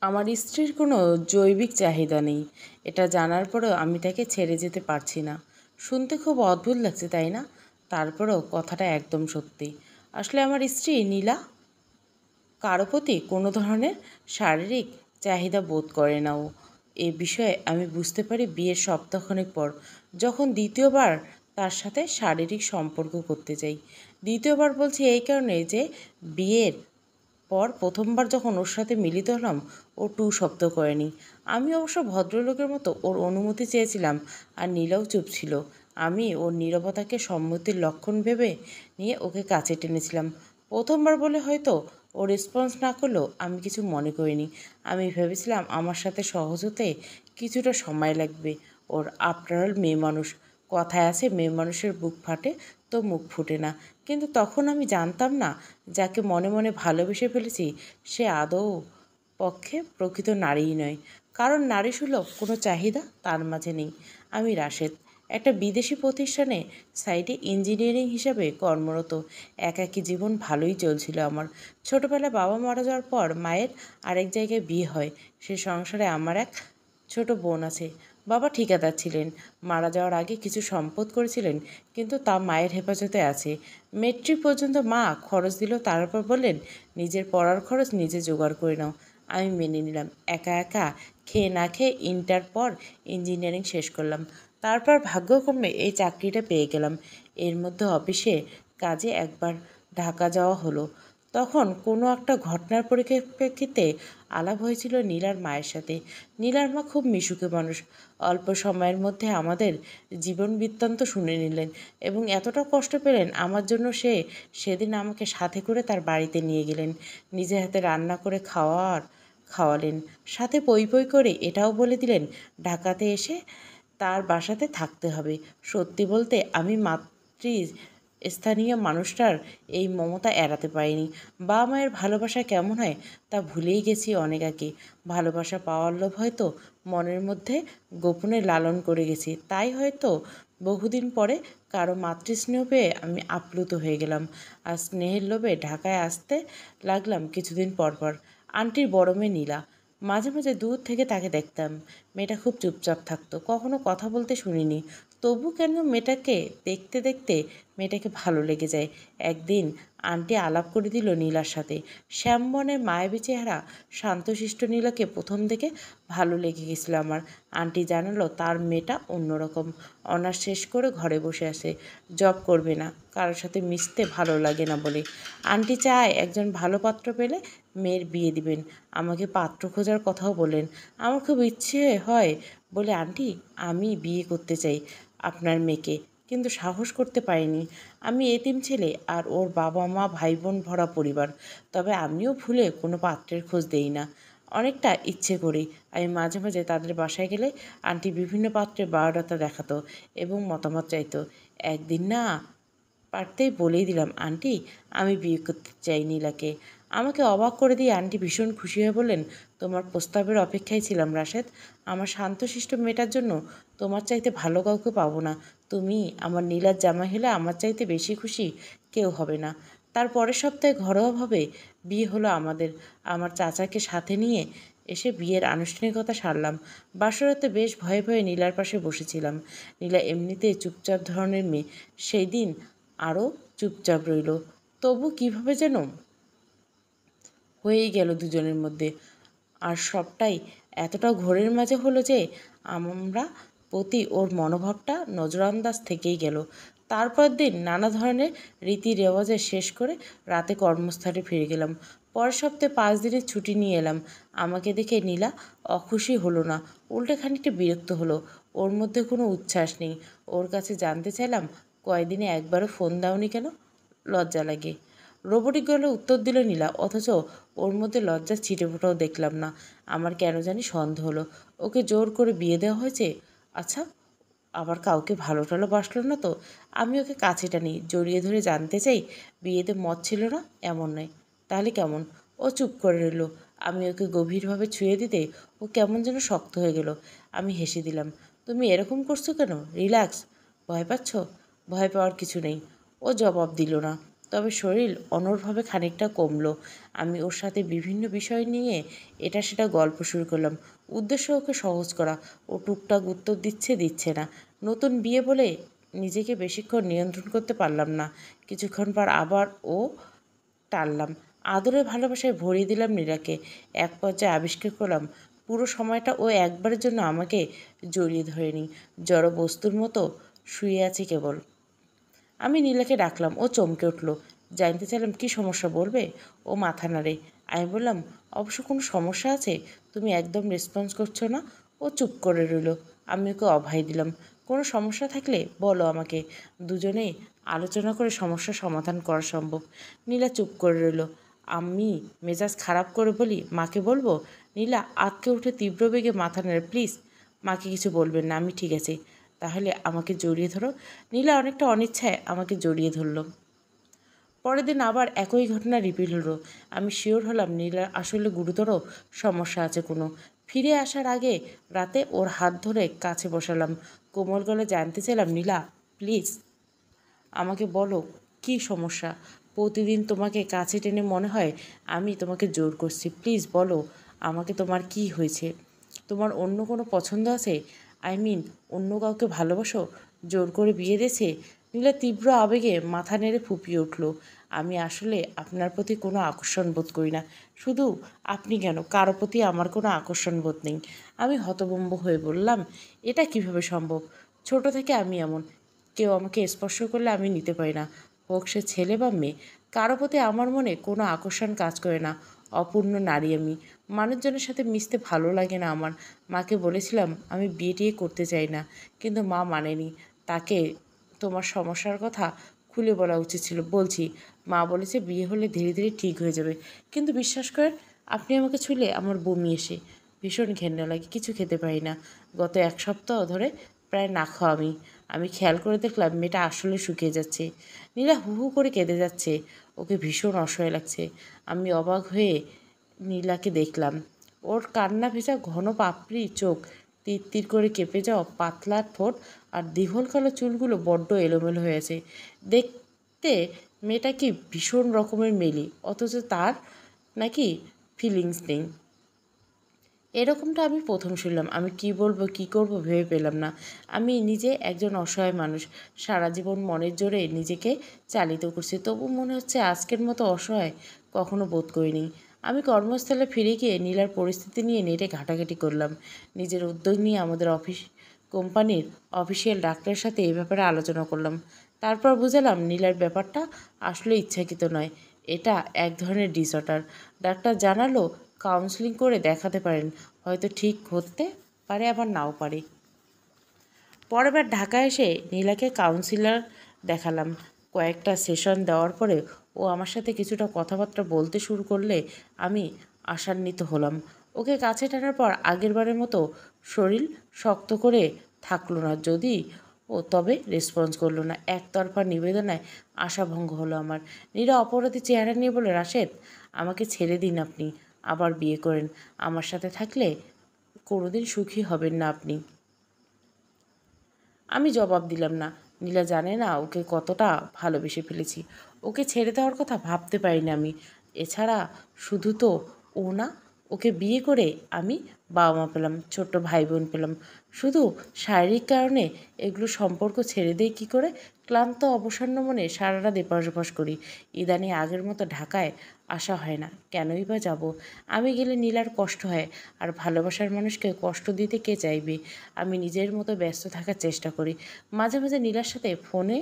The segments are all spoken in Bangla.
আমার স্ত্রীর কোনো জৈবিক চাহিদা নেই, এটা জানার পরেও আমি তাকে ছেড়ে যেতে পারছি না। শুনতে খুব অদ্ভুত লাগছে, তাই না? তারপরেও কথাটা একদম সত্যি। আসলে আমার স্ত্রী নীলা কারো প্রতি কোনো ধরনের শারীরিক চাহিদা বোধ করে না ও। এ বিষয়ে আমি বুঝতে পারি বিয়ের সপ্তাহখানেক পর, যখন দ্বিতীয়বার তার সাথে শারীরিক সম্পর্ক করতে যাই। দ্বিতীয়বার বলছি এই কারণে যে বিয়ের পর প্রথমবার যখন ওর সাথে মিলিত হলাম, ও টু শব্দ করেনি। আমি অবশ্য ভদ্রলোকের মতো ওর অনুমতি চেয়েছিলাম, আর নীলাও চুপ ছিল। আমি ওর নীরবতাকে সম্মতির লক্ষণ ভেবে নিয়ে ওকে কাছে টেনেছিলাম। প্রথমবার বলে হয়তো ও রেসপন্স না করলেও আমি কিছু মনে করিনি। আমি ভেবেছিলাম আমার সাথে সহজ হতে কিছুটা সময় লাগবে ওর। আফটার অল মেয়ে মানুষ। কথায় আছে, মেয়ে মানুষের বুক ফাটে তো মুখ ফুটে না। কিন্তু তখন আমি জানতাম না, যাকে মনে মনে ভালোবেসে ফেলেছি সে আদৌ পক্ষে প্রকৃত নারীই নয়। কারণ নারী সুলভ কোনো চাহিদা তার মাঝে নেই। আমি রাশেদ, একটা বিদেশি প্রতিষ্ঠানে সাইডে ইঞ্জিনিয়ারিং হিসাবে কর্মরত। একাকী জীবন ভালোই চলছিল আমার। ছোটবেলায় বাবা মারা যাওয়ার পর মায়ের আরেক জায়গায় বিয়ে হয়। সে সংসারে আমার এক ছোট বোন আছে। বাবা ঠিকাদার ছিলেন। মারা যাওয়ার আগে কিছু সম্পদ করেছিলেন, কিন্তু তা মায়ের হেফাজতে আছে। মেট্রিক পর্যন্ত মা খরচ দিল, তারপর বললেন নিজের পড়ার খরচ নিজে জোগাড় করে নাও। আমি মেনে নিলাম। একা একা খেয়ে না খেয়ে ইন্টার পর ইঞ্জিনিয়ারিং শেষ করলাম। তারপর ভাগ্যক্রমে এই চাকরিটা পেয়ে গেলাম। এর মধ্যে অফিসে কাজে একবার ঢাকা যাওয়া হলো। তখন কোনো একটা ঘটনার পরিপ্রেক্ষিতে আলাপ হয়েছিল নীলার মায়ের সাথে। নীলার মা খুব মিশুকে মানুষ। অল্প সময়ের মধ্যে আমাদের জীবন বৃত্তান্ত শুনে নিলেন এবং এতটা কষ্ট পেলেন আমার জন্য সেদিন আমাকে সাথে করে তার বাড়িতে নিয়ে গেলেন। নিজের হাতে রান্না করে খাওয়ালেন। সাথে পই পই করে এটাও বলে দিলেন ঢাকাতে এসে তার বাসাতে থাকতে হবে। সত্যি বলতে আমি স্থানীয় মানুষটার এই মমতা এড়াতে পারিনি। বাবা মায়ের ভালোবাসা কেমন হয় তা ভুলেই গেছি অনেক আগে। ভালোবাসা পাওয়ার লোভ হয়তো মনের মধ্যে গোপনে লালন করে গেছি, তাই হয়তো বহুদিন পরে কারো মাতৃস্নেহ পেয়ে আমি আপ্লুত হয়ে গেলাম। আর স্নেহের লোভে ঢাকায় আসতে লাগলাম কিছুদিন পর পর। আন্টির বড় মেয়ে নীলা। মাঝে মাঝে দূর থেকে তাকে দেখতাম। মেয়েটা খুব চুপচাপ থাকতো, কখনো কথা বলতে শুনিনি। তবু কেন মেয়েটাকে দেখতে দেখতে মেয়েটাকে ভালো লেগে যায়। একদিন আন্টি আলাপ করে দিল নীলার সাথে। শ্যামবনের মায়াবী চেহারা, শান্তশিষ্ট নীলাকে প্রথম দেখে ভালো লেগে গেছিল আমার। আন্টি জানালো তার মেয়েটা অন্যরকম। অনার্স শেষ করে ঘরে বসে আছে, জব করবে না, কারোর সাথে মিশতে ভালো লাগে না বলে। আন্টি চায় একজন ভালো পাত্র পেলে মেয়ের বিয়ে দিবেন। আমাকে পাত্র খোঁজার কথাও বলেন। আমার খুব ইচ্ছে হয় বলে আন্টি আমি বিয়ে করতে চাই আপনার মেয়েকে, কিন্তু সাহস করতে পারিনি। আমি এতিম ছেলে, আর ওর বাবা মা ভাই বোন ভরা পরিবার। তবে আমিও ভুলে কোনো পাত্রের খোঁজ দেই না, অনেকটা ইচ্ছে করি। আমি মাঝে মাঝে তাদের বাসায় গেলে আন্টি বিভিন্ন পাত্রের বায়োডাটা দেখাতো এবং মতামত চাইতো। একদিন না পারতেই বলেই দিলাম আন্টি আমি বিয়ে করতে চাই নীলাকে। আমাকে অবাক করে দিয়ে আন্টি ভীষণ খুশি হয়ে বললেন তোমার প্রস্তাবের অপেক্ষায় ছিলাম রাশেদ। আমার শান্তশিষ্ট মেয়েটার জন্য তোমার চাইতে ভালো কাউকে পাবো না। তুমি আমার নীলার জামাই হলে আমার চাইতে বেশি খুশি কেউ হবে না। তার পরের সপ্তাহে ঘরোয়াভাবে বিয়ে হলো আমাদের। আমার চাচাকে সাথে নিয়ে এসে বিয়ের আনুষ্ঠানিকতা সারলাম। বাসরাতে বেশ ভয়ে ভয়ে নীলার পাশে বসেছিলাম। নীলা এমনিতেই চুপচাপ ধরনের মেয়ে, সেই দিন আরও চুপচাপ রইল। তবু কিভাবে যেন হয়েই গেল দুজনের মধ্যে। আর সবটাই এতটা ঘোরের মাঝে হলো যে আমরা প্রতি ওর মনোভাবটা নজরান্দাজ থেকেই গেল। তারপর দিন নানা ধরনের রীতি রেওয়াজে শেষ করে রাতে কর্মস্থলে ফিরে গেলাম। পরের সপ্তাহে 5 দিনের ছুটি নিয়ে এলাম। আমাকে দেখে নীলা অখুশি হলো না, উল্টে খানিকটা বিরক্ত হলো। ওর মধ্যে কোনো উচ্ছ্বাস নেই। ওর কাছে জানতে চাইলাম কয়দিনে একবারও ফোন দাওনি কেন? লজ্জা লাগে, রোবটিক গলে উত্তর দিল নীলা, অথচ ওর মধ্যে লজ্জার ছিটেফোঁটাও দেখলাম না। আমার কেন জানি সন্দেহ হলো ওকে জোর করে বিয়ে দেওয়া হয়েছে। আচ্ছা, আবার কাউকে ভালো টালো বাসলো না তো? আমি ওকে কাছে টানি, জড়িয়ে ধরে জানতে চাই বিয়েতে মত ছিল না এমন নয়। তাহলে কেমন? ও চুপ করে রইল। আমি ওকে গভীরভাবে ছুঁয়ে দিতে ও কেমন যেন শক্ত হয়ে গেল। আমি হেসে দিলাম। তুমি এরকম করছো কেন? রিল্যাক্স। ভয় পাচ্ছ? ভয় পাওয়ার কিছু নেই। ও জবাব দিল না। তবে শরীর অনড়ভাবে খানিকটা কমলো। আমি ওর সাথে বিভিন্ন বিষয় নিয়ে এটা সেটা গল্প শুরু করলাম। উদ্দেশ্য ওকে সহজ করা। ও টুকটাক উত্তর দিচ্ছে দিচ্ছে না। নতুন বিয়ে বলে নিজেকে বেশিক্ষণ নিয়ন্ত্রণ করতে পারলাম না। কিছুক্ষণ পর আবার ও টানলাম। আদরে ভালোবাসায় ভরিয়ে দিলাম নীলাকে। এক পর্যায়ে আবিষ্কার করলাম পুরো সময়টা ও একবারের জন্য আমাকে জড়িয়ে ধরেনি, জড় বস্তুর মতো শুয়ে আছে কেবল। আমি নীলাকে ডাকলাম। ও চমকে উঠল। জানতে চাইলাম কী সমস্যা বলবে। ও মাথা নাড়ে। আমি বললাম, অবশ্য কোনো সমস্যা আছে? তুমি একদম রেসপন্স করছো না। ও চুপ করে রইল। আমি ওকে অভয় দিলাম, কোনো সমস্যা থাকলে বলো আমাকে, দুজনেই আলোচনা করে সমস্যার সমাধান করা সম্ভব। নীলা চুপ করে রইল। আমি মেজাজ খারাপ করে বলি, মাকে বলবো? নীলা আঁতকে উঠে তীব্র বেগে মাথা নাড়ে। প্লিজ, মাকে কিছু বলবেন না, আমি ঠিক আছি। তাহলে আমাকে জড়িয়ে ধরো। নীলা অনেকটা অনিচ্ছায় আমাকে জড়িয়ে ধরল। পরের দিন আবার একই ঘটনা রিপিট হলো। আমি শিওর হলাম নীলার আসলে গুরুতর সমস্যা আছে কোনো। ফিরে আসার আগে রাতে ওর হাত ধরে কাছে বসালাম। কোমল গলায় জানতে চাইলাম, নীলা প্লিজ আমাকে বলো, কী সমস্যা? প্রতিদিন তোমাকে কাছে টেনে মনে হয় আমি তোমাকে জোর করছি। প্লিজ বলো আমাকে, তোমার কি হয়েছে? তোমার অন্য কোনো পছন্দ আছে? অন্য কাউকে ভালোবাসো? জোর করে বিয়ে দিয়েছে? নীলা তীব্র আবেগে মাথা নেড়ে ফুঁপিয়ে উঠল। আমি আসলে আপনার প্রতি কোনো আকর্ষণ বোধ করি না। শুধু আপনি কেন, কারো প্রতি আমার কোনো আকর্ষণ বোধ নেই। আমি হতভম্ব হয়ে বললাম, এটা কিভাবে সম্ভব? ছোট থেকে আমি এমন। কেউ আমাকে স্পর্শ করলে আমি নিতে পারি না, হোক সে ছেলে বা মেয়ে। কারো প্রতি আমার মনে কোনো আকর্ষণ কাজ করে না। অপূর্ণ নারী আমি। মানুষজনের সাথে মিশতে ভালো লাগে না আমার। মাকে বলেছিলাম আমি বিয়ে টিয়ে করতে চাই না, কিন্তু মা মানেনি। তাকে তোমার সমস্যার কথা খুলে বলা উচিত ছিল। বলছি, মা বলেছে বিয়ে হলে ধীরে ধীরে ঠিক হয়ে যাবে। কিন্তু বিশ্বাস করেন, আপনি আমাকে ছুঁলে আমার বমি এসে ভীষণ ঘেন্না লাগে, কিছু খেতে পারি না। গত এক সপ্তাহ ধরে প্রায় না খাওয়া আমি। আমি খেয়াল করে দেখলাম মেয়েটা আসলে শুকিয়ে যাচ্ছে। নীলা হু হু করে কেঁদে যাচ্ছে। ওকে ভীষণ অসহায় লাগছে। আমি অবাক হয়ে নীলাকে দেখলাম। ওর কান্না ভেজা ঘন পাপড়ি চোখ, তির তির করে কেঁপে যাওয়া পাতলা ঠোঁট আর দীঘল কালো চুলগুলো বড্ড এলোমেলো হয়ে আছে। দেখতে মেয়েটা কি ভীষণ রকমের মেলি, অথচ তার নাকি ফিলিংস নেই। এরকমটা আমি প্রথম শুনলাম। আমি কি বলবো কি করব ভেবে পেলাম না। আমি নিজে একজন অসহায় মানুষ। সারা জীবন মনের জোরে নিজেকে চালিত করছি, তবু মনে হচ্ছে আজকের মতো অসহায় কখনো বোধ করিনি। আমি কর্মস্থলে ফিরে গিয়ে নীলার পরিস্থিতি নিয়ে নেটে ঘাটাঘাটি করলাম। নিজের উদ্যোগ নিয়ে আমাদের কোম্পানির অফিসিয়াল ডাক্তারের সাথে এই ব্যাপারে আলোচনা করলাম। তারপর বুঝালাম নীলার ব্যাপারটা আসলে ইচ্ছাকৃত নয়, এটা এক ধরনের ডিসঅর্ডার। ডাক্তার জানালো কাউন্সেলিং করে দেখাতে পারেন, হয়তো ঠিক হতে পারে আবার নাও পারে। পরের বার ঢাকায় এসে নীলাকে কাউন্সিলর দেখালাম। কয়েকটা সেশন দেওয়ার পরে ও আমার সাথে কিছুটা কথাবার্তা বলতে শুরু করলে আমি আশান্বিত হলাম। ওকে কাছে টানার পর আগেরবারের মতো শরীর শক্ত করে থাকলো না, যদি তবে রেসপন্স করলো না। একতরফা নিবেদনায় আশাভঙ্গ হলো আমার। নীরা অপরাধী চেহারা নিয়ে বলে, রাশেদ আমাকে ছেড়ে দিন, আপনি আবার বিয়ে করেন। আমার সাথে থাকলে কোনোদিন সুখী হবেন না আপনি। আমি জবাব দিলাম না। নীলা জানে না ওকে কতটা ভালোবেসে ফেলেছি। ওকে ছেড়ে দেওয়ার কথা ভাবতে পারিনি আমি। এছাড়া শুধু তো ও না, ওকে বিয়ে করে আমি বাবা মা পেলাম, ছোট্ট ভাই বোন পেলাম। শুধু শারীরিক কারণে এগুলো সম্পর্ক ছেড়ে দেই কী করে? ক্লান্ত অবসন্ন মনে সারা রাত এপাশ ওপাশ করি। ইদানিং আগের মতো ঢাকায় আসা হয় না। কেনই বা যাব? আমি গেলে নীলার কষ্ট হয়, আর ভালোবাসার মানুষকে কষ্ট দিতে কে চাইবে? আমি নিজের মতো ব্যস্ত থাকার চেষ্টা করি। মাঝে মাঝে নীলার সাথে ফোনে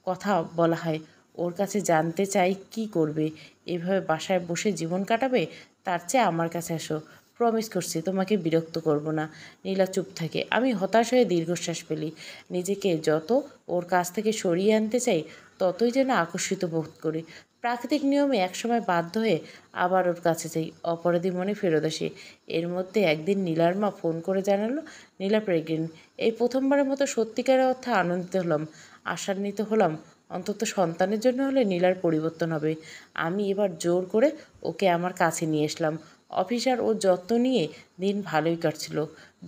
কথা বলা হয়। ওর কাছে জানতে চাই কী করবে, এভাবে বাসায় বসে জীবন কাটাবে? তার চেয়ে আমার কাছে আসো, প্রমিস করছি তোমাকে বিরক্ত করব না। নীলা চুপ থাকে। আমি হতাশ হয়ে দীর্ঘশ্বাস ফেলি। নিজেকে যত ওর কাছ থেকে সরিয়ে আনতে চাই, ততই যেন আকর্ষিত বোধ করি। প্রাকৃতিক নিয়মে একসময় বাধ্য হয়ে আবার ওর কাছে যাই, অপরাধী মনে ফেরত আসি। এর মধ্যে একদিন নীলার মা ফোন করে জানালো নীলা প্রেগনেন্ট। এই প্রথমবারের মতো সত্যিকারের অর্থে আনন্দিত হলাম, আশান্বিত হলাম। অন্তত সন্তানের জন্য হলে নীলার পরিবর্তন হবে। আমি এবার জোর করে ওকে আমার কাছে নিয়ে আসলাম। অফিস আর ওর যত্ন নিয়ে দিন ভালোই কাটছিল।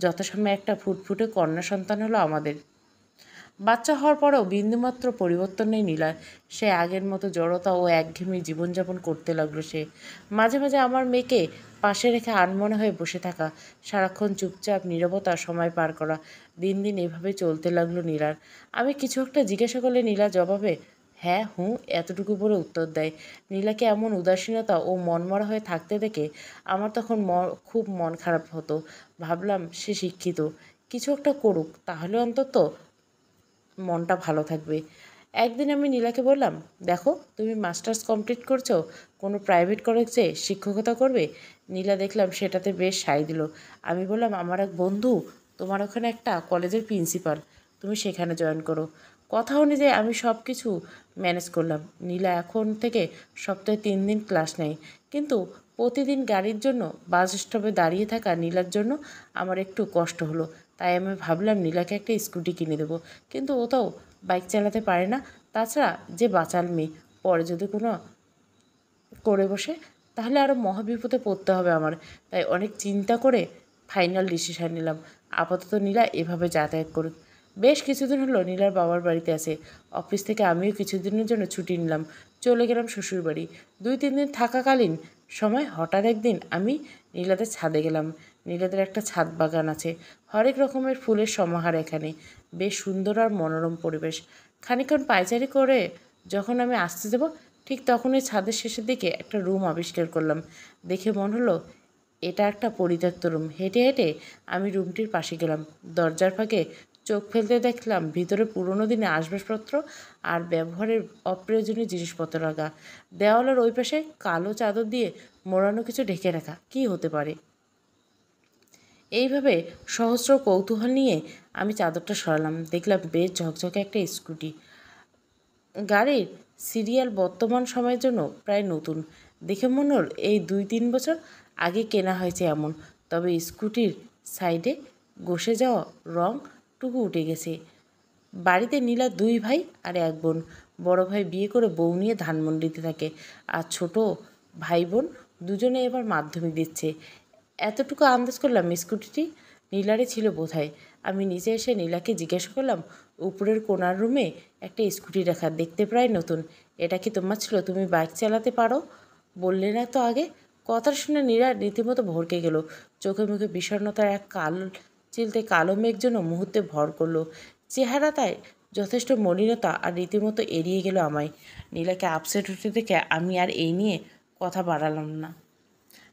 যথাসময়ে একটা ফুটফুটে কন্যা সন্তান হলো আমাদের। বাচ্চা হওয়ার পরেও বিন্দুমাত্র পরিবর্তন নেই নীলার। সে আগের মতো জড়তা ও একঘেয়েমি জীবনযাপন করতে লাগলো সে। মাঝে মাঝে আমার মেয়েকে পাশে রেখে আনমনে হয়ে বসে থাকা, সারাক্ষণ চুপচাপ নীরবতা সময় পার করা, দিন দিন এভাবে চলতে লাগলো নীলার। আমি কিছু একটা জিজ্ঞাসা করলে নীলা জবাবে হ্যাঁ হুঁ এতটুকু বলে উত্তর দেয়। নীলাকে এমন উদাসীনতা ও মনমরা হয়ে থাকতে দেখে আমার তখন খুব মন খারাপ হতো। ভাবলাম সে শিক্ষিত, কিছু একটা করুক, তাহলে অন্তত মনটা ভালো থাকবে। একদিন আমি নীলাকে বললাম, দেখো তুমি মাস্টার্স কমপ্লিট করছো, কোনো প্রাইভেট কলেজে শিক্ষকতা করবে। নীলা দেখলাম সেটাতে বেশ সায় দিল। আমি বললাম, আমার এক বন্ধু তোমার ওখানে একটা কলেজের প্রিন্সিপাল, তুমি সেখানে জয়েন করো। কথা অনুযায়ী আমি সব কিছু ম্যানেজ করলাম। নীলা এখন থেকে সপ্তাহে 3 দিন ক্লাস নেয়, কিন্তু প্রতিদিন গাড়ির জন্য বাস স্টপে দাঁড়িয়ে থাকা নীলার জন্য আমার একটু কষ্ট হলো। তাই আমি ভাবলাম নীলাকে একটা স্কুটি কিনে দেবো, কিন্তু ও তো বাইক চালাতে পারে না। তাছাড়া যে বাচাল মেয়ে, পরে যদি কোনো করে বসে তাহলে আরও মহাবিপদে পড়তে হবে আমার। তাই অনেক চিন্তা করে ফাইনাল ডিসিশন নিলাম, আপাতত নীলা এভাবে যাতায়াত করুক। বেশ কিছুদিন হলো নীলার বাবার বাড়িতে আছে। অফিস থেকে আমিও কিছুদিনের জন্য ছুটি নিলাম, চলে গেলাম শ্বশুরবাড়ি। 2-3 দিন থাকাকালীন সময় হঠাৎ একদিন আমি নীলাদের ছাদে গেলাম। নীলাদের একটা ছাদ বাগান আছে, হরেক রকমের ফুলের সমাহার এখানে। বেশ সুন্দর আর মনোরম পরিবেশ। খানিকক্ষণ পায়চারি করে যখন আমি আসতে যাব, ঠিক তখনই ছাদের শেষের দিকে একটা রুম আবিষ্কার করলাম। দেখে মনে হলো এটা একটা পরিত্যক্ত রুম। হেঁটে হেঁটে আমি রুমটির পাশে গেলাম। দরজার ফাঁকে চোখ ফেলতে দেখলাম ভিতরে পুরনো দিনে আসবাবপত্র আর ব্যবহারের অপ্রয়োজনীয় জিনিসপত্র রাখা। দেওয়ালের ওই পাশে কালো চাদর দিয়ে মোড়ানো কিছু ঢেকে রাখা। কী হতে পারে? এইভাবে সহস্র কৌতূহল নিয়ে আমি চাদরটা সরালাম। দেখলাম বেশ ঝকঝকে একটা স্কুটি। গাড়ির সিরিয়াল বর্তমান সময়ের জন্য প্রায় নতুন। দেখে মনে হল এই 2-3 বছর আগে কেনা হয়েছে এমন। তবে স্কুটির সাইডে ঘষে যাওয়া রংটুকু উঠে গেছে। বাড়িতে নীলা 2 ভাই আর 1 বোন। বড় ভাই বিয়ে করে বউ নিয়ে ধানমন্ডিতে থাকে, আর ছোট ভাই বোন দুজনে এবার মাধ্যমিক দিচ্ছে। এতটুকু আন্দাজ করলাম স্কুটিটি নীলারই ছিল বোধহয়। আমি নিচে এসে নীলাকে জিজ্ঞাসা করলাম, উপরের কোনার রুমে একটা স্কুটি রাখা, দেখতে প্রায় নতুন, এটা কি তোমার ছিল? তুমি বাইক চালাতে পারো, বললে না তো আগে? কথাটা শুনে নীলা রীতিমতো ভড়কে গেল। চোখে মুখে বিষণ্ণতার এক চিলতে কালো মেঘ যেন মুহূর্তে ভর করলো চেহারাটায়। যথেষ্ট মলিনতা, আর রীতিমতো এড়িয়ে গেল আমায়। নীলাকে আপসেট হতে দেখে আমি আর এই নিয়ে কথা বাড়ালাম না।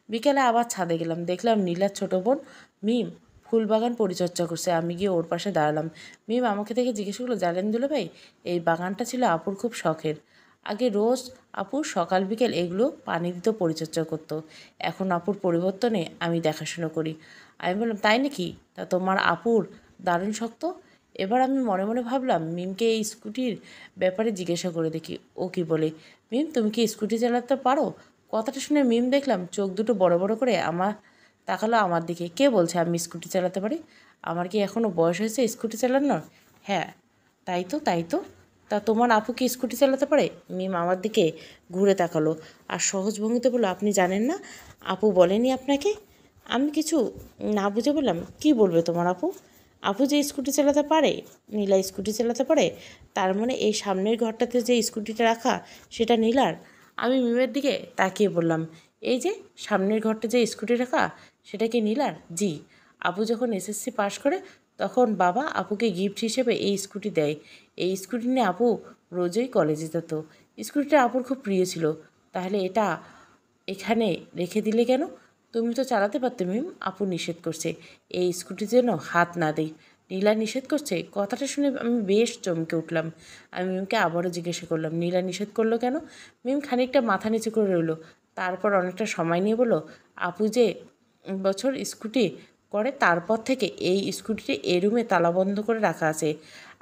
বিকেলে আবার ছাদে গেলাম। দেখলাম নীলার ছোট বোন মিম ফুলবাগান পরিচর্যা করছে। আমি গিয়ে ওর পাশে দাঁড়ালাম। মিম আমাকে দেখে জিজ্ঞেস করলো, জানেন দুলাভাই, এই বাগানটা ছিল আপুর খুব শখের। আগে রোজ আপু সকাল বিকেল এগুলো পানি দিত, পরিচর্যা করতো। এখন আপুর পরিবর্তনে আমি দেখাশুনো করি। আমি বললাম, তাই নাকি? তা তোমার আপুর দারুণ শক্ত। এবার আমি মনে মনে ভাবলাম মিমকে এই স্কুটির ব্যাপারে জিজ্ঞাসা করে দেখি ও কি বলে। মিম, তুমি কি স্কুটি চালাতে পারো? কথাটা শুনে মিম দেখলাম চোখ দুটো বড় বড় করে তাকালো আমার দিকে। কে বলছে আমি স্কুটি চালাতে পারি? আমার কি এখনও বয়স হয়েছে স্কুটি চালানোর? হ্যাঁ, তাই তো। তা তোমার আপু কি স্কুটি চালাতে পারে? মিম আমার দিকে ঘুরে তাকালো আর সহজ ভঙ্গিতে বলল, আপনি জানেন না? আপু বলেনি আপনাকে? আমি কিছু না বুঝে বললাম, কি বলবে তোমার আপু? আপু যে স্কুটি চালাতে পারে, নীলা স্কুটি চালাতে পারে, তার মানে এই সামনের ঘরটাতে যে স্কুটিটা রাখা সেটা নীলার? আমি মিমের দিকে তাকিয়ে বললাম, এই যে সামনের ঘরটা যে স্কুটি রাখা সেটা কি নীলার? জি। আপু যখন এসএসসি পাশ করে তখন বাবা আপুকে গিফট হিসেবে এই স্কুটি দেয়। এই স্কুটি নিয়ে আপু রোজই কলেজে যেত। স্কুটিটা আপুর খুব প্রিয় ছিল। তাহলে এটা এখানে রেখে দিলে কেন? তুমি তো চালাতে পারতে মিম। আপু নিষেধ করছে এই স্কুটি যেন হাত না দেই। নীলা নিষেধ করছে? কথাটা শুনে আমি বেশ চমকে উঠলাম। আমি মিমকে আবারও জিজ্ঞাসা করলাম, নীলা নিষেধ করলো কেন? মিম খানিকটা মাথা নিচু করে রইল। তারপর অনেকটা সময় নিয়ে বলল, আপু যে বছর স্কুটি করে তারপর থেকে এই স্কুটিটি এই রুমে তালাবন্ধ করে রাখা আছে।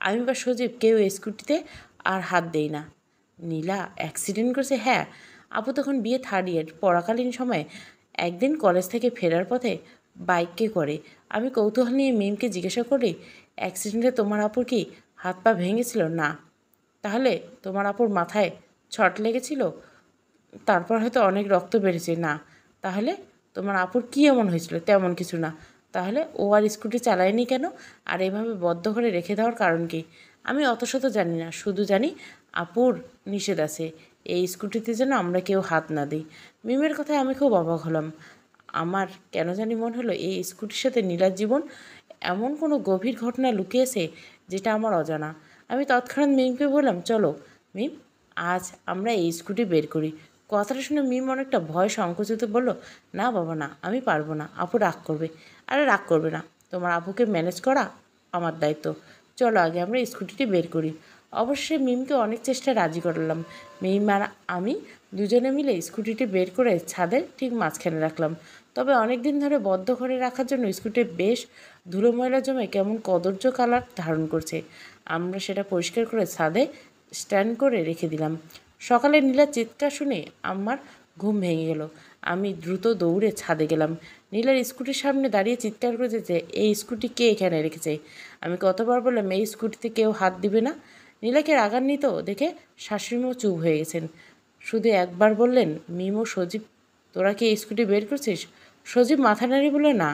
আমি বা সজীব কেউ এই স্কুটিতে আর হাত দেই না। নীলা অ্যাক্সিডেন্ট করেছে? হ্যাঁ, আপু তখন বিয়ে 3rd ইয়ার পড়াকালীন সময়ে একদিন কলেজ থেকে ফেরার পথে বাইকে করে। আমি কৌতূহল নিয়ে মিমকে জিজ্ঞাসা করি, অ্যাক্সিডেন্টে তোমার আপুর কি হাত পা ভেঙেছিল? না। তাহলে তোমার আপুর মাথায় ছট লেগেছিল, তারপর হয়তো অনেক রক্ত বেড়েছে? না। তাহলে তোমার আপুর কী এমন হয়েছিল? তেমন কিছু না। তাহলে ও আর স্কুটি চালায়নি কেন? আর এভাবে বদ্ধ ঘরে রেখে দেওয়ার কারণ কি? আমি অত শত জানি না, শুধু জানি আপুর নিষেধ আছে এই স্কুটিতে যেন আমরা কেউ হাত না দিই। মিমের কথায় আমি খুব অবাক হলাম। আমার কেন জানি মনে হলো এই স্কুটির সাথে নীলার জীবন এমন কোনো গভীর ঘটনা লুকিয়েছে যেটা আমার অজানা। আমি তৎক্ষণাৎ মিমকে বললাম, চলো মিম, আজ আমরা এই স্কুটি বের করি। কথাটা শুনে মিম অনেকটা ভয় সংকুচিত বলল, না বাবা না, আমি পারবো না, আপু রাগ করবে। আরে রাগ করবে না, তোমার আপুকে ম্যানেজ করা আমার দায়িত্ব। চলো আগে আমরা স্কুটিটি বের করি। অবশ্যই মিমকে অনেক চেষ্টায় রাজি করালাম। মিম আর আমি দুজনে মিলে স্কুটিটি বের করে ছাদের ঠিক মাঝখানে রাখলাম। তবে অনেক দিন ধরে বদ্ধ ঘরে রাখার জন্য স্কুটি বেশ ধুলো ময়লা জমে কেমন কদর্য কালার ধারণ করছে। আমরা সেটা পরিষ্কার করে ছাদে স্ট্যান্ড করে রেখে দিলাম। সকালে নীলার চিৎকার শুনে আমার ঘুম ভেঙে গেল। আমি দ্রুত দৌড়ে ছাদে গেলাম। নীলার স্কুটির সামনে দাঁড়িয়ে চিৎকার করেছে যে এই স্কুটি কে এখানে রেখেছে। আমি কতবার বললাম এই স্কুটিতে কেউ হাত দিবে না। নীলাকে রাগান্বিত দেখে শাশুড়িমাও চুপ হয়ে গেছেন। শুধু একবার বললেন, মিম ও সজীব, তোরা কি এই স্কুটি বের করছিস? সজীব মাথা নাড়ি বলল, না।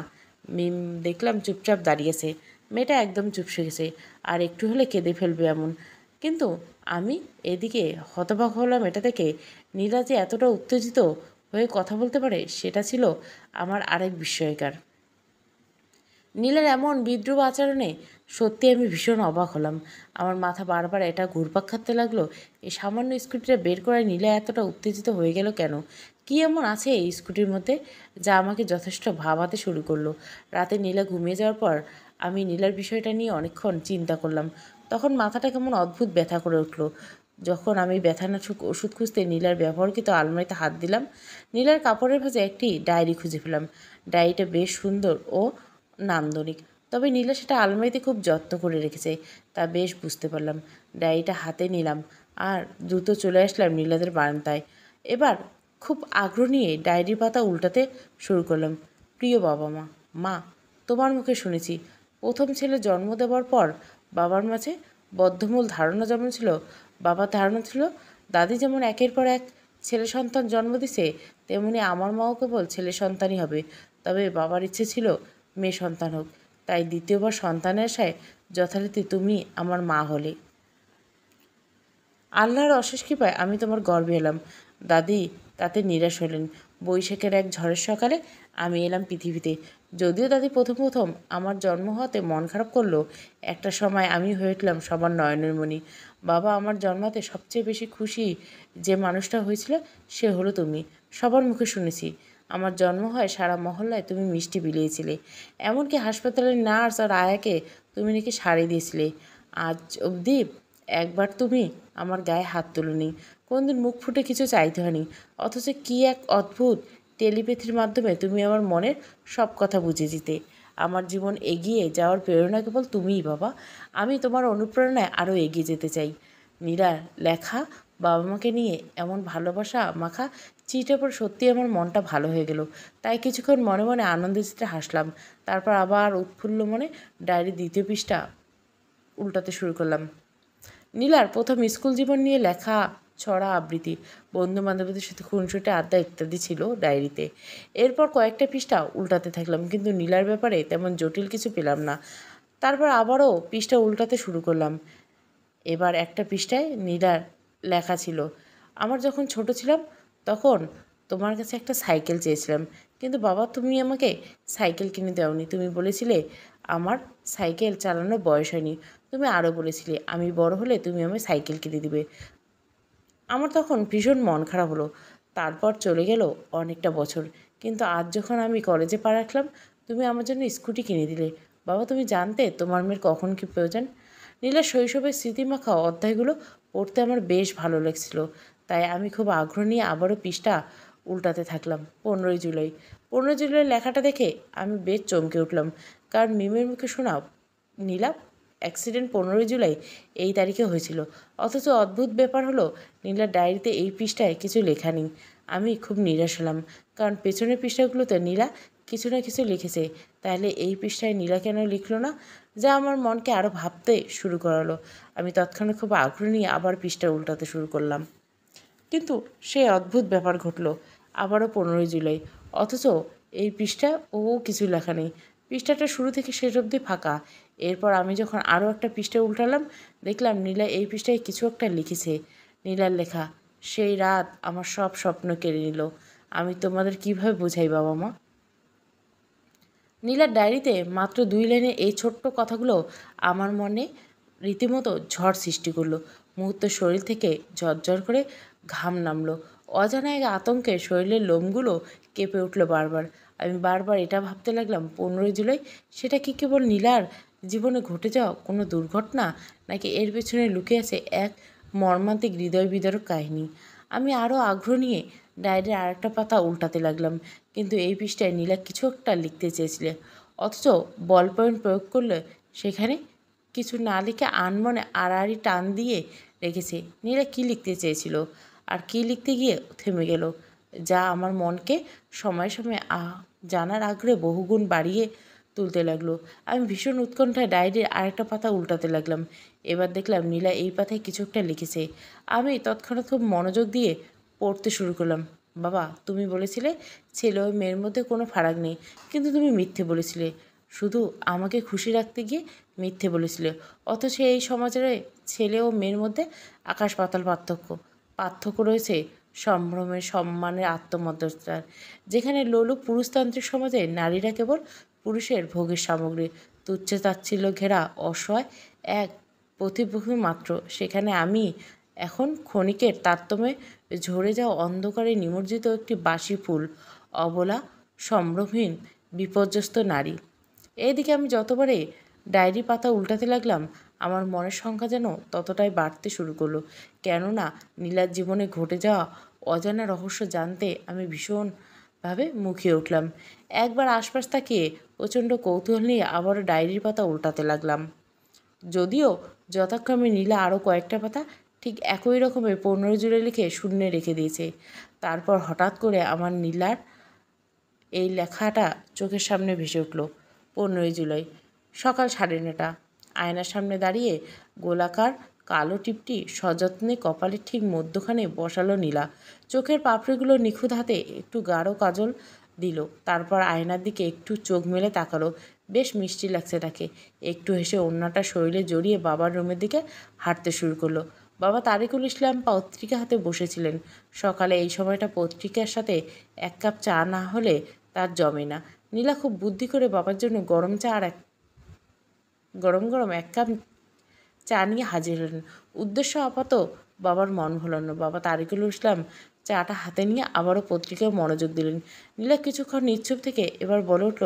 মিম দেখলাম চুপচাপ দাঁড়িয়েছে। মেয়েটা একদম চুপসে গেছে, আর একটু হলে কেঁদে ফেলবে এমন। কিন্তু আমি এদিকে হতবাক হলাম এটা দেখে। নীলা যে এতটা উত্তেজিত হয়ে কথা বলতে পারে সেটা ছিল আমার আরেক বিস্ময়কার। নীলের এমন বিদ্রূপ আচরণে সত্যি আমি ভীষণ অবাক হলাম। আমার মাথা বারবার এটা ঘুরপাক খাচ্ছে লাগলো, এই সামান্য স্কুটিটা বের করে নীলা এতটা উত্তেজিত হয়ে গেল কেন? কী এমন আছে এই স্কুটির মধ্যে যা আমাকে যথেষ্ট ভাবাতে শুরু করলো? রাতে নীলা ঘুমিয়ে যাওয়ার পর আমি নীলার বিষয়টা নিয়ে অনেকক্ষণ চিন্তা করলাম। তখন মাথাটা কেমন অদ্ভুত ব্যথা করে উঠল। যখন আমি ব্যথানাশক ওষুধ খুঁজতে নীলার ব্যবহৃত আলমারিতে হাত দিলাম, নীলার কাপড়ের ভাঁজে একটি ডায়েরি খুঁজে পেলাম। ডায়েরিটা বেশ সুন্দর ও নান্দনিক, তবে নীলা সেটা আলমারিতে খুব যত্ন করে রেখেছে, তা বেশ বুঝতে পারলাম। ডায়েরিটা হাতে নিলাম আর দ্রুত চলে আসলাম নীলাদের বারান্দায়। এবার খুব আগ্রহ নিয়ে ডায়েরির পাতা উল্টাতে শুরু করলাম। প্রিয় বাবা মা, মা, তোমার মুখে শুনেছি প্রথম ছেলে জন্ম দেওয়ার পর বাবার মাঝে বদ্ধমূল ধারণা যেমন ছিল, বাবার ধারণা ছিল দাদি যেমন একের পর এক ছেলে সন্তান জন্ম দিছে, তেমনি আমার মাও কেবল ছেলে সন্তানই হবে। তবে বাবার ইচ্ছে ছিল মেয়ে সন্তান হোক, তাই দ্বিতীয়বার সন্তানের আশায় যথারীতি তুমি আমার মা হলে। আল্লাহর অশেষ কৃপায় আমি তোমার গর্বে এলাম। দাদি তাতে নিরাশ হলেন। বৈশাখের এক ঝড়ের সকালে আমি এলাম পৃথিবীতে। যদিও দাদি প্রথম প্রথম আমার জন্ম হওয়াতে মন খারাপ করলো, একটা সময় আমি হয়ে উঠলাম সবার নয়নের মণি। বাবা আমার জন্মাতে সবচেয়ে বেশি খুশি যে মানুষটা হয়েছিল সে হলো তুমি। সবার মুখে শুনেছি আমার জন্ম হয় সারা মহল্লায় তুমি মিষ্টি বিলিয়েছিলে। এমনকি হাসপাতালের নার্স আর আয়াকে তুমি নাকি শাড়ি দিয়েছিলে। আজ অবধি একবার তুমি আমার গায়ে হাত তুলনি, কোনদিন মুখ ফুটে কিছু চাইতে হয়নি। অথচ কী এক অদ্ভুত টেলিপ্যাথির মাধ্যমে তুমি আমার মনের সব কথা বুঝে দিতে। আমার জীবন এগিয়ে যাওয়ার প্রেরণা কেবল তুমিই বাবা। আমি তোমার অনুপ্রেরণায় আরও এগিয়ে যেতে চাই। নীরা লেখা বাবা মাকে নিয়ে এমন ভালোবাসা মাখা চিঠিটার পর সত্যি আমার মনটা ভালো হয়ে গেল। তাই কিছুক্ষণ মনে মনে আনন্দের চিত্রে হাসলাম। তারপর আবার উৎফুল্ল মনে ডায়েরির দ্বিতীয় পৃষ্ঠা উল্টাতে শুরু করলাম। নীলার প্রথম স্কুল জীবন নিয়ে লেখা, ছড়া আবৃত্তি, বন্ধুবান্ধবদের সাথে খুনসুটি আড্ডা ইত্যাদি ছিল ডায়েরিতে। এরপর কয়েকটা পৃষ্ঠা উল্টাতে থাকলাম, কিন্তু নীলার ব্যাপারে তেমন জটিল কিছু পেলাম না। তারপর আবারও পৃষ্ঠা উল্টাতে শুরু করলাম। এবার একটা পৃষ্ঠায় নীলার লেখা ছিল, আমার যখন ছোট ছিলাম তখন তোমার কাছে একটা সাইকেল চেয়েছিলাম, কিন্তু বাবা তুমি আমাকে সাইকেল কিনে দাওনি। তুমি বলেছিলে আমার সাইকেল চালানোর বয়স হয়নি। তুমি আরও বলেছিলে আমি বড় হলে তুমি আমায় সাইকেল কিনে দিবে। আমার তখন ভীষণ মন খারাপ হলো। তারপর চলে গেল অনেকটা বছর, কিন্তু আজ যখন আমি কলেজে পা রাখলাম তুমি আমার জন্য স্কুটি কিনে দিলে। বাবা তুমি জানতে তোমার মেয়ের কখন কী প্রয়োজন। নীলার শৈশবের স্মৃতিমাখা অধ্যায়গুলো পড়তে আমার বেশ ভালো লাগছিল, তাই আমি খুব আগ্রহ নিয়ে আবারও পৃষ্ঠা উল্টাতে থাকলাম। 15ই জুলাই। 15ই জুলাই লেখাটা দেখে আমি বেশ চমকে উঠলাম, কারণ মিমের মুখে শোনা নীলা অ্যাক্সিডেন্ট 15ই জুলাই এই তারিখে হয়েছিল। অথচ অদ্ভুত ব্যাপার হলো নীলার ডায়েরিতে এই পৃষ্ঠায় কিছু লেখা নেই। আমি খুব নিরাশ হলাম, কারণ পেছনের পৃষ্ঠাগুলোতে নীলা কিছু না কিছু লিখেছে। তাহলে এই পৃষ্ঠায় নীলা কেন লিখলো না, যা আমার মনকে আরও ভাবতে শুরু করালো। আমি তৎক্ষণাৎ খুব আগ্রহ নিয়ে আবার পৃষ্ঠা উল্টাতে শুরু করলাম, কিন্তু সে অদ্ভুত ব্যাপার ঘটল। আবারও 15ই জুলাই, অথচ এই পৃষ্ঠা ও কিছু লেখা নেই। পৃষ্ঠাটা শুরু থেকে শেষ অবধি ফাঁকা। এরপর আমি যখন আরও একটা পৃষ্ঠা উল্টালাম, দেখলাম নীলা এই পৃষ্ঠায় কিছু একটা লিখেছে। নীলার লেখা, সেই রাত আমার সব স্বপ্ন কেড়ে নিল। আমি তোমাদের কিভাবে বোঝাই বাবা মা? নীলার ডায়েরিতে মাত্র 2 লাইনে এই ছোট্ট কথাগুলো আমার মনে রীতিমতো ঝড় সৃষ্টি করলো। মুহূর্তে শরীর থেকে ঝরঝর করে ঘাম নামলো। অজানা এক আতঙ্কে শরীরের লোমগুলো কেঁপে উঠল বারবার। আমি বারবার এটা ভাবতে লাগলাম, 15ই জুলাই সেটা কি কেবল নীলার জীবনে ঘটে যাওয়া কোনো দুর্ঘটনা, নাকি এর পেছনে লুকিয়ে আছে এক মর্মান্তিক হৃদয় বিদারক কাহিনী? আমি আরও আগ্রহ নিয়ে ডায়েরির আরেকটা পাতা উল্টাতে লাগলাম, কিন্তু এই পৃষ্ঠায় নীলা কিছু একটা লিখতে চেয়েছিলে, অথচ বল পয়েন্ট প্রয়োগ করলে সেখানে কিছু না লিখে আনমনে আড়াআড়ি টান দিয়ে রেখেছে। নীলা কী লিখতে চেয়েছিল আর কী লিখতে গিয়ে থেমে গেল, যা আমার মনকে সময়ে সময়ে জানার আগ্রহে বহুগুণ বাড়িয়ে তুলতে লাগলো। আমি ভীষণ উৎকণ্ঠায় ডায়েরির আরেকটা পাতা উল্টাতে লাগলাম। এবার দেখলাম নীলা এই পাতায় কিছু একটা লিখেছে। আমি তৎক্ষণাৎ খুব মনোযোগ দিয়ে পড়তে শুরু করলাম। বাবা, তুমি বলেছিলে ছেলে ও মেয়ের মধ্যে কোনো ফারাক নেই, কিন্তু তুমি মিথ্যে বলেছিলে। শুধু আমাকে খুশি রাখতে গিয়ে মিথ্যে বলেছিলে। অথচ এই সমাজের ছেলে ও মেয়ের মধ্যে আকাশ পাতাল পার্থক্য। পার্থক্য রয়েছে সম্ভ্রমের, সম্মানের, আত্মমর্যাদার। যেখানে লোলুপ পুরুষতান্ত্রিক সমাজে নারীরা কেবল পুরুষের ভোগের সামগ্রী, তুচ্ছ তাচ্ছিল্য ঘেরা অসহায় এক প্রতিভূমি মাত্র, সেখানে আমি এখন ক্ষণিকের তারতম্যে ঝরে যাওয়া অন্ধকারে নিমজ্জিত একটি বাসি ফুল, অবলা, সম্ভ্রমহীন, বিপর্যস্ত নারী। এইদিকে আমি যতবারে ডায়েরি পাতা উল্টাতে লাগলাম, আমার মনের সংখ্যা যেন ততটাই বাড়তে শুরু করলো। কেননা নীলার জীবনে ঘটে যাওয়া অজানা রহস্য জানতে আমি ভীষণভাবে মুখিয়ে উঠলাম। একবার আশপাশ তাকিয়ে প্রচণ্ড কৌতূহল নিয়ে আবারও ডায়েরির পাতা উল্টাতে লাগলাম। যদিও যথাক্রমে নীলা আরও কয়েকটা পাতা ঠিক একই রকমের 15 জুড়ে লিখে শূন্যে রেখে দিয়েছে। তারপর হঠাৎ করে আমার নীলার এই লেখাটা চোখের সামনে ভেসে উঠল। 15ই জুলাই, সকাল 9:30। আয়নার সামনে দাঁড়িয়ে গোলাকার কালো টিপটি সযত্নে কপালের ঠিক মধ্যখানে বসালো নীলা। চোখের পাপড়িগুলো নিখুঁত হাতে একটু গাঢ় কাজল দিল। তারপর আয়নার দিকে একটু চোখ মেলে তাকালো। বেশ মিষ্টি লাগছে তাকে। একটু হেসে ওড়নাটা শরীরে জড়িয়ে বাবার রুমের দিকে হাঁটতে শুরু করলো। বাবা তারিকুল ইসলাম পত্রিকা হাতে বসেছিলেন। সকালে এই সময়টা পত্রিকার সাথে 1 কাপ চা না হলে তার জমে না। নীলা খুব বুদ্ধি করে বাবার জন্য গরম চা আর গরম গরম 1 কাপ চা নিয়ে হাজির হলেন। উদ্দেশ্য আপাত বাবার মন ভোলানো। বাবা তারিকুল ইসলাম চাটা হাতে নিয়ে আবারও পত্রিকায় মনোযোগ দিলেন। নীলা কিছুক্ষণ নিশ্চুপ থেকে এবার বলে উঠল,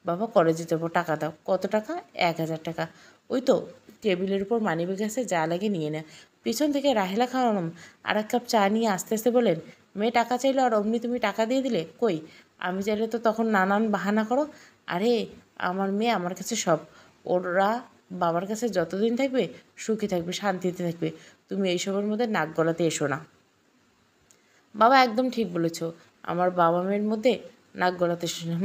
বাবা কলেজে যাবো, টাকা দাও। কত টাকা? 1000 টাকা। ওই তো টেবিলের উপর মানিব্যাগ আছে, যা লাগে নিয়ে নে। পিছন থেকে রাহেলা খানম আর 1 কাপ চা নিয়ে আস্তে আস্তে বলেন, মেয়ে টাকা চাইলো আর অমনি তুমি টাকা দিয়ে দিলে? কই, আমি চাইলে তো তখন নানান বাহানা করো। আরে আমার মেয়ে আমার কাছে সব। ওরা বাবার কাছে যতদিন থাকবে সুখী থাকবে, শান্তিতে থাকবে। তুমি এইসবের মধ্যে নাক গলাতে এসো না। বাবা একদম ঠিক বলেছ। আমার বাবা মেয়ের মধ্যে নাক গলাতে এসো না।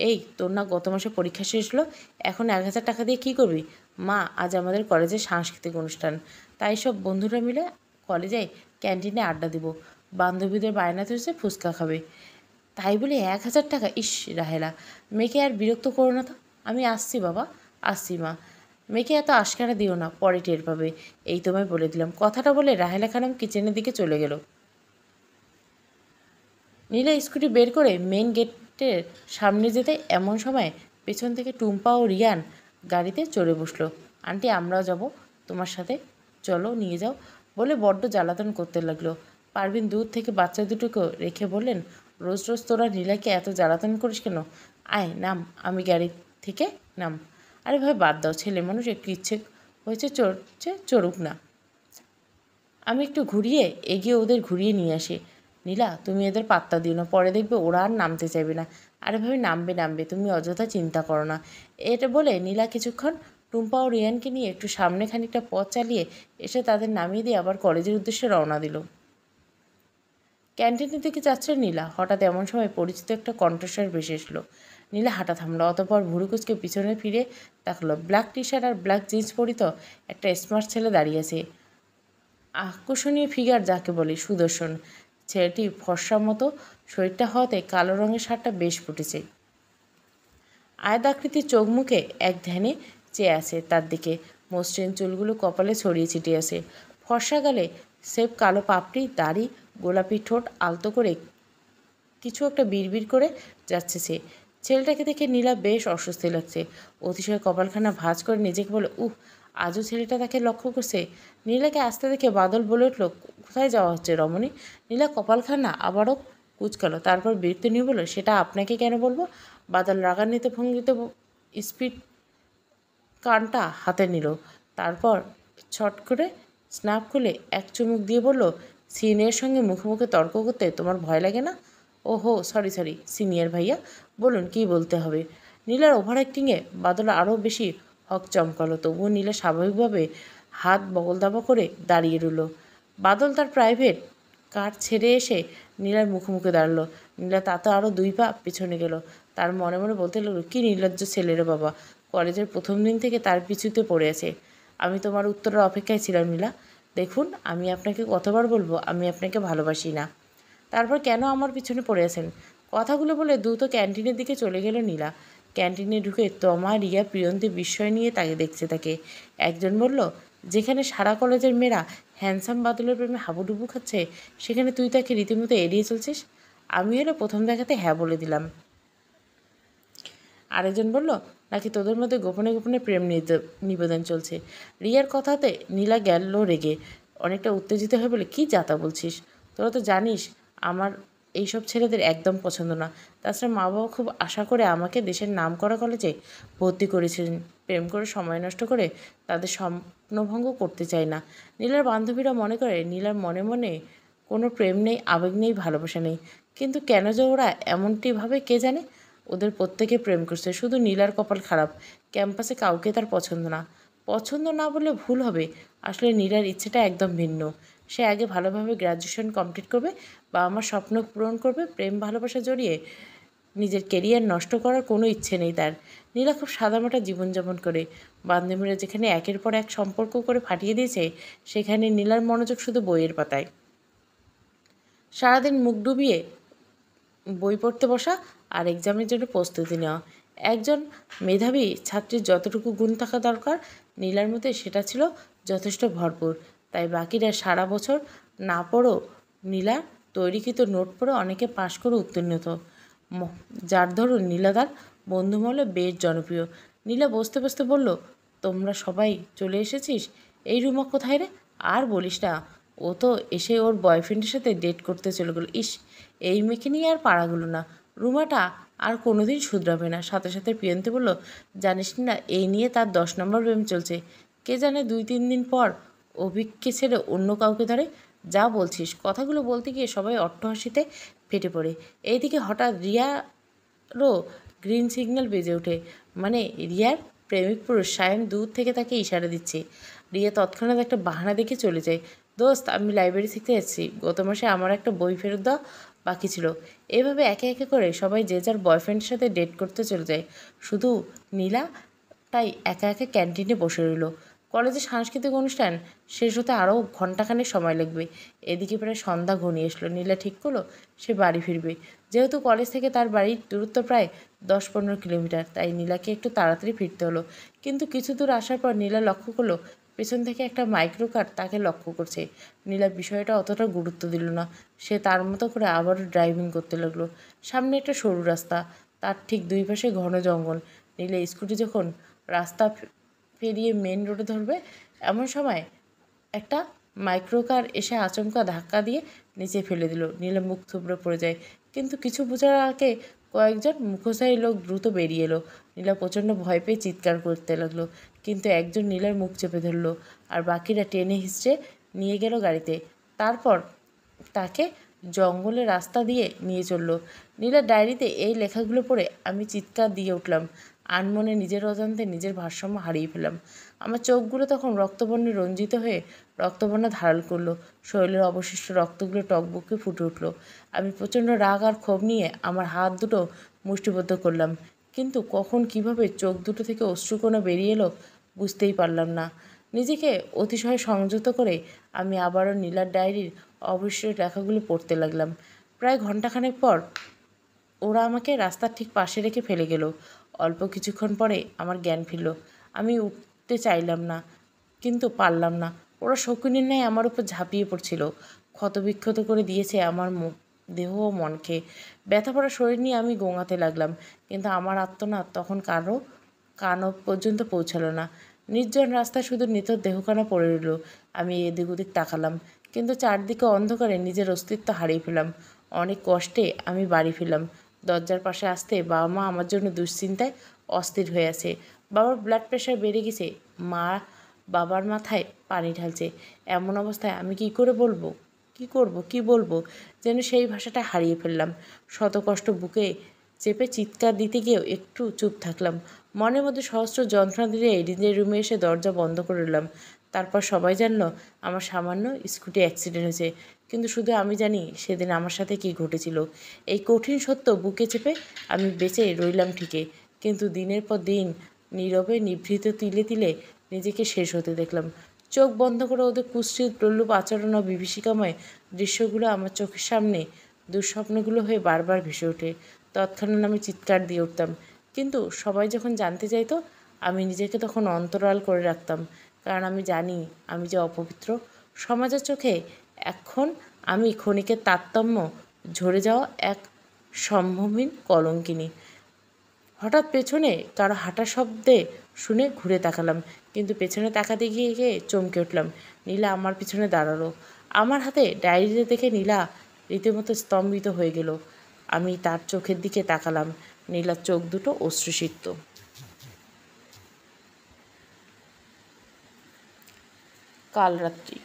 এই তোর না গত মাসে পরীক্ষা শেষ হলো, এখন 1000 টাকা দিয়ে কী করবি? মা, আজ আমাদের কলেজে সাংস্কৃতিক অনুষ্ঠান, তাই সব বন্ধুরা মিলে কলেজে ক্যান্টিনে আড্ডা দিব। বান্ধবীদের বায়না ধরেছে ফুচকা খাবে। তাই বলে 1000 টাকা? ইস রাহেলা, মেয়েকে আর বিরক্ত করো না তো। আমি আসছি বাবা, আসছি মা। মেয়েকে এত আশকারা দিও না, পরে টের পাবে। এই তোমায় বলে দিলাম। কথাটা বলে রাহেলা খানম কিচেনের দিকে চলে গেল। নীলা স্কুটি বের করে মেন গেটের সামনে যেতে এমন সময় পেছন থেকে টুম্পা ও রিয়ান গাড়িতে চড়ে বসলো। আন্টি, আমরাও যাব তোমার সাথে, চলো নিয়ে যাও, বলে বড্ড জ্বালাতন করতে লাগলো। পারভিন দূর থেকে বাচ্চা দুটোকে রেখে বললেন, রোজ রোজ তোরা নীলাকে এত জ্বালাতন করিস কেন? আয় নাম, আমি গাড়ি থেকে নাম। আরে ভাই বাদ দাও, ছেলে মানুষ, একটু ইচ্ছে হয়েছে চড়ছে, চড়ুক না। আমি একটু ঘুরিয়ে এগিয়ে ওদের ঘুরিয়ে নিয়ে আসি। নীলা, তুমি এদের পাত্তা দিও না, পরে দেখবে ওরা আর নামতে চাইবে না। আরে ভাবি নামবে নামবে, তুমি অযথা চিন্তা করো না। এটা বলে নীলা কিছুক্ষণ টুম্পা ও রিয়ানকে নিয়ে একটু সামনে খানিকটা পথ চালিয়ে এসে তাদের নামিয়ে দিয়ে আবার কলেজের উদ্দেশ্যে রওনা দিল। ক্যান্টিনের দিকে যাচ্ছে নীলা, হঠাৎ এমন সময় পরিচিত একটা কণ্ঠস্বর ভেসে এসলো। নীলা হাঁটা থামলো, অতঃপর ভুরুকুচকে পিছনে ফিরে তাকলো। ব্ল্যাক টি শার্ট আর ব্ল্যাক জিন্স পরিত একটা স্মার্ট ছেলে দাঁড়িয়ে আছে। আকর্ষণীয় ফিগার যাকে বলে, সুদর্শন। ছেলেটি ফর্সার মতো শরীরটা হওয়াতে কালো রঙের শার্টটা বেশ ফুটেছে। আয়তাকৃতির চোখ মুখে এক ধ্যানে চেয়ে আছে তার দিকে। মসৃণ চুলগুলো কপালে ছড়িয়ে ছিটিয়ে আছে। ফর্সা গালে সেব কালো পাপড়ি, দাড়ি, গোলাপি ঠোঁট আলতো করে কিছু একটা বিড়বিড় করে যাচ্ছে সে। ছেলেটাকে দেখে নীলা বেশ অস্বস্তি লাগছে। অতিশয় কপালখানা ভাঁজ করে নিজেকে বলে, আজও ছেলেটা তাকে লক্ষ্য করছে। নীলাকে আসতে দেখে বাদল বলে উঠল, কোথায় যাওয়া হচ্ছে রমণী? নীলা কপালখানা আবারও কুচকালো, তারপর বিরক্তি নিয়ে বলল, সেটা আপনাকে কেন বলবো? বাদল রাগান্বিত ভঙ্গিতে স্পিড কানটা হাতে নিল, তারপর ছট করে স্ন্যাপ খুলে এক চুমুক দিয়ে বলল, সিনিয়র সঙ্গে মুখে মুখে তর্ক করতে তোমার ভয় লাগে না? ওহো, সরি সিনিয়র ভাইয়া, বলুন কি বলতে হবে। নীলার ওভার অ্যাক্টিংয়ে বাদল আরও বেশি হক চমকালো। তবুও নীলা স্বাভাবিকভাবে হাত বগল দাবা করে দাঁড়িয়ে রইল। বাদল তার প্রাইভেট কার ছেড়ে এসে নীলার মুখোমুখি দাঁড়ালো। নীলা তাতে আরও 2 পা পিছনে গেল। তার মনে মনে বলতে লাগলো, কি নির্লজ্জ ছেলেরে বাবা, কলেজের প্রথম দিন থেকে তার পিছুতে পড়ে আছে। আমি তোমার উত্তরের অপেক্ষায় ছিলাম নীলা। দেখুন, আমি আপনাকে কতবার বলবো আমি আপনাকে ভালোবাসি না। তারপর কেন আমার পিছনে পড়ে আছেন? কথাগুলো বলে দ্রুত ক্যান্টিনের দিকে চলে গেল নীলা। ক্যান্টিনে ঢুকে তমা, রিয়া, প্রিয়ন্তী বিস্ময় নিয়ে তাকে দেখছে তাকে। একজন বলল, যেখানে সারা কলেজের মেয়েরা হ্যান্ডসাম বাদলের প্রেমে হাবুডুবু খাচ্ছে, সেখানে তুই তাকে রীতিমতো এড়িয়ে চলছিস। আমি হলে প্রথম দেখাতে হ্যাঁ বলে দিলাম। আরেকজন বলল, নাকি তোদের মধ্যে গোপনে গোপনে প্রেম নিবেদন চলছে। রিয়ার কথাতে নীলা গেল রেগে। অনেকটা উত্তেজিত হয়ে বলে, কি যাতা বলছিস? তোরা তো জানিস আমার এইসব ছেলেদের একদম পছন্দ না। তাছাড়া মা বাবা খুব আশা করে আমাকে দেশের নামকরা কলেজে ভর্তি করেছিলেন। প্রেম করে সময় নষ্ট করে তাদের স্বপ্নভঙ্গ করতে চাই না। নীলার বান্ধবীরা মনে করে নীলার মনে মনে কোনো প্রেম নেই, আবেগ নেই, ভালোবাসা নেই। কিন্তু কেন যে ওরা এমনটি ভাবে কে জানে। ওদের প্রত্যেকে প্রেম করছে, শুধু নীলার কপাল খারাপ, ক্যাম্পাসে কাউকে তার পছন্দ না। পছন্দ না বললে ভুল হবে, আসলে নীলার ইচ্ছেটা একদম ভিন্ন। সে আগে ভালোভাবে গ্র্যাজুয়েশন কমপ্লিট করবে, বা আমার স্বপ্ন পূরণ করবে। প্রেম ভালোবাসা জড়িয়ে নিজের কেরিয়ার নষ্ট করার কোনো ইচ্ছে নেই তার। নীলা খুব সাদামাটা জীবনযাপন করে। বান্ধবীরা যেখানে একের পর এক সম্পর্ক করে ফাটিয়ে দিয়েছে, সেখানে নীলার মনোযোগ শুধু বইয়ের পাতায়। সারাদিন মুখ ডুবিয়ে বই পড়তে বসা আর এক্সামের জন্য প্রস্তুতি নেওয়া। একজন মেধাবী ছাত্রীর যতটুকু গুণ থাকা দরকার, নীলার মধ্যে সেটা ছিল যথেষ্ট ভরপুর। তাই বাকিরা সারা বছর না পড়েও নীলার তৈরিকৃত নোট পড়ে অনেকে পাশ করে উত্তীর্ণ হতো, যার ধরুন নীলা তার বন্ধুমহলে বেশ জনপ্রিয়। নীলা বসতে বসতে বলল, তোমরা সবাই চলে এসেছিস? এই রুমা কোথায় রে? আর বলিস না, ও তো এসে ওর বয়ফ্রেন্ডের সাথে ডেট করতে চলে গেলো। ইস, এই মেয়েকে নিয়ে আর পারাগুলো না। রুমাটা আর কোনোদিন শুধরাবে না। সাথে সাথে প্রিয়ন্তী বলল, জানিস না এই নিয়ে তার 10 নম্বর প্রেম চলছে। কে জানে 2-3 দিন পর অভিককে ছেড়ে অন্য কাউকে ধরে। যা বলছিস। কথাগুলো বলতে গিয়ে সবাই অট্টহাসিতে ফেটে পড়ে। এইদিকে হঠাৎ রিয়ারও গ্রিন সিগন্যাল বেজে ওঠে। মানে রিয়ার প্রেমিক পুরুষ সায়ন দূর থেকে তাকে ইশারা দিচ্ছে। রিয়া তৎক্ষণাৎ একটা বাহানা দেখে চলে যায়। দোস্ত, আমি লাইব্রেরি থেকে এসেছি, গত মাসে আমার একটা বই ফেরত দেওয়া বাকি ছিল। এভাবে একে একে করে সবাই যে যার বয়ফ্রেন্ডের সাথে ডেট করতে চলে যায়। শুধু নীলা তাই একা একা ক্যান্টিনে বসে রইল। কলেজের সাংস্কৃতিক অনুষ্ঠান শেষ হতে আরও ঘণ্টাখানেক সময় লাগবে। এদিকে প্রায় সন্ধ্যা ঘনিয়ে আসলো। নীলা ঠিক করলো সে বাড়ি ফিরবে। যেহেতু কলেজ থেকে তার বাড়ির দূরত্ব প্রায় 10-15 কিলোমিটার, তাই নীলাকে একটু তাড়াতাড়ি ফিরতে হলো। কিন্তু কিছু দূর আসার পর নীলা লক্ষ্য করলো পেছন থেকে একটা মাইক্রো কার তাকে লক্ষ্য করছে। নীলা বিষয়টা অতটা গুরুত্ব দিল না। সে তার মতো করে আবারও ড্রাইভিং করতে লাগলো। সামনে একটা সরু রাস্তা, তার ঠিক 2 পাশে ঘন জঙ্গল। নীলা স্কুটি যখন রাস্তা পেরিয়ে মেন রোডে ধরবে, এমন সময় একটা মাইক্রো কার এসে আচমকা ধাক্কা দিয়ে নিচে ফেলে দিল। নীলা মুখ থুবড়ে পড়ে যায়। কিন্তু কিছু বোঝার আগে কয়েকজন মুখোশধারী লোক দ্রুত বেরিয়ে এলো। নীলা প্রচণ্ড ভয় পেয়ে চিৎকার করতে লাগলো। কিন্তু একজন নীলার মুখ চেপে ধরলো, আর বাকিরা টেনে হিঁচড়ে নিয়ে গেল গাড়িতে। তারপর তাকে জঙ্গলের রাস্তা দিয়ে নিয়ে চলল। নীলার ডায়েরিতে এই লেখাগুলো পড়ে আমি চিৎকার দিয়ে উঠলাম। আনমনে নিজের অজান্তে নিজের ভারসাম্য হারিয়ে ফেললাম। আমার চোখগুলো তখন রক্তবর্ণে রঞ্জিত হয়ে রক্তবর্ণ ধারণ করলো। শরীরের অবশিষ্ট রক্তগুলো টকবকে ফুটে উঠল। আমি প্রচণ্ড রাগ আর ক্ষোভ নিয়ে আমার হাত দুটো মুষ্টিবদ্ধ করলাম। কিন্তু কখন কিভাবে চোখ দুটো থেকে অশ্রুকণা বেরিয়ে এলো বুঝতেই পারলাম না। নিজেকে অতিশয় সংযত করে আমি আবারও নীলার ডায়েরির অবশিষ্ট লেখাগুলো পড়তে লাগলাম। প্রায় ঘণ্টাখানেক পর ওরা আমাকে রাস্তার ঠিক পাশে রেখে ফেলে গেল। অল্প কিছুক্ষণ পরে আমার জ্ঞান ফিরল। আমি উঠতে চাইলাম না, কিন্তু পারলাম না। ওরা শকুনের ন্যায় আমার উপর ঝাঁপিয়ে পড়ছিল, ক্ষতবিক্ষত করে দিয়েছে আমার দেহ ও মনকে। ব্যথা পড়া শরীর নিয়ে আমি গোঙাতে লাগলাম, কিন্তু আমার আর্তনাদ তখন কান পর্যন্ত পৌঁছালো না। নির্জন রাস্তায় শুধু নিথর দেহখানা পড়ে রইল। আমি এদিক ওদিক তাকালাম, কিন্তু চারদিকে অন্ধকারে নিজের অস্তিত্ব হারিয়ে ফেললাম। অনেক কষ্টে আমি বাড়ি ফিরলাম। দরজার পাশে আসতে বাবা মা আমার জন্য দুশ্চিন্তায় অস্থির হয়ে আছে। বাবার ব্লাড প্রেশার বেড়ে গেছে, মা বাবার মাথায় পানি ঢালছে। এমন অবস্থায় আমি কি করে বলবো, কি বলবো, যেন সেই ভাষাটা হারিয়ে ফেললাম। শত কষ্ট বুকে চেপে চিৎকার দিতে গিয়েও একটু চুপ থাকলাম। মনের মধ্যে সহস্র যন্ত্রণা দিলে নিজের রুমে এসে দরজা বন্ধ করে দিলাম। তারপর সবাই জানলো আমার সামান্য স্কুটি অ্যাক্সিডেন্ট হয়েছে, কিন্তু শুধু আমি জানি সেদিন আমার সাথে কি ঘটেছিল। এই কঠিন সত্য বুকে চেপে আমি বেঁচে রইলাম ঠিকই, কিন্তু দিনের পর দিন নীরবে নিভৃত তিলে তিলে নিজেকে শেষ হতে দেখলাম। চোখ বন্ধ করে ওদের কুৎসিত প্রলোভ আচরণ ও বিভীষিকাময় দৃশ্যগুলো আমার চোখের সামনে দুঃস্বপ্নগুলো হয়ে বারবার ভেসে ওঠে। তৎক্ষণাৎ আমি চিৎকার দিয়ে উঠতাম, কিন্তু সবাই যখন জানতে চাইতো আমি নিজেকে তখন অন্তরাল করে রাখতাম, কারণ আমি জানি আমি যে অপবিত্র। সমাজের চোখে এখন আমি ক্ষণিকের তারতম্য ঝরে যাওয়া এক সম্ভবহীন কলঙ্কিনী। হঠাৎ পেছনে কারো হাঁটার শব্দে শুনে ঘুরে তাকালাম, কিন্তু পেছনে তাকাতে গিয়ে গিয়ে চমকে উঠলাম। নীলা আমার পিছনে দাঁড়ালো। আমার হাতে ডায়েরিতে দেখে নীলা রীতিমতো স্তম্ভিত হয়ে গেল। আমি তার চোখের দিকে তাকালাম। নীলার চোখ দুটো অশ্রুসিক্ত। কাল রাত্রি।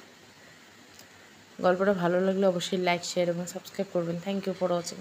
গল্পটা ভালো লাগলে অবশ্যই লাইক, শেয়ার এবং সাবস্ক্রাইব করবেন। Thank you for watching.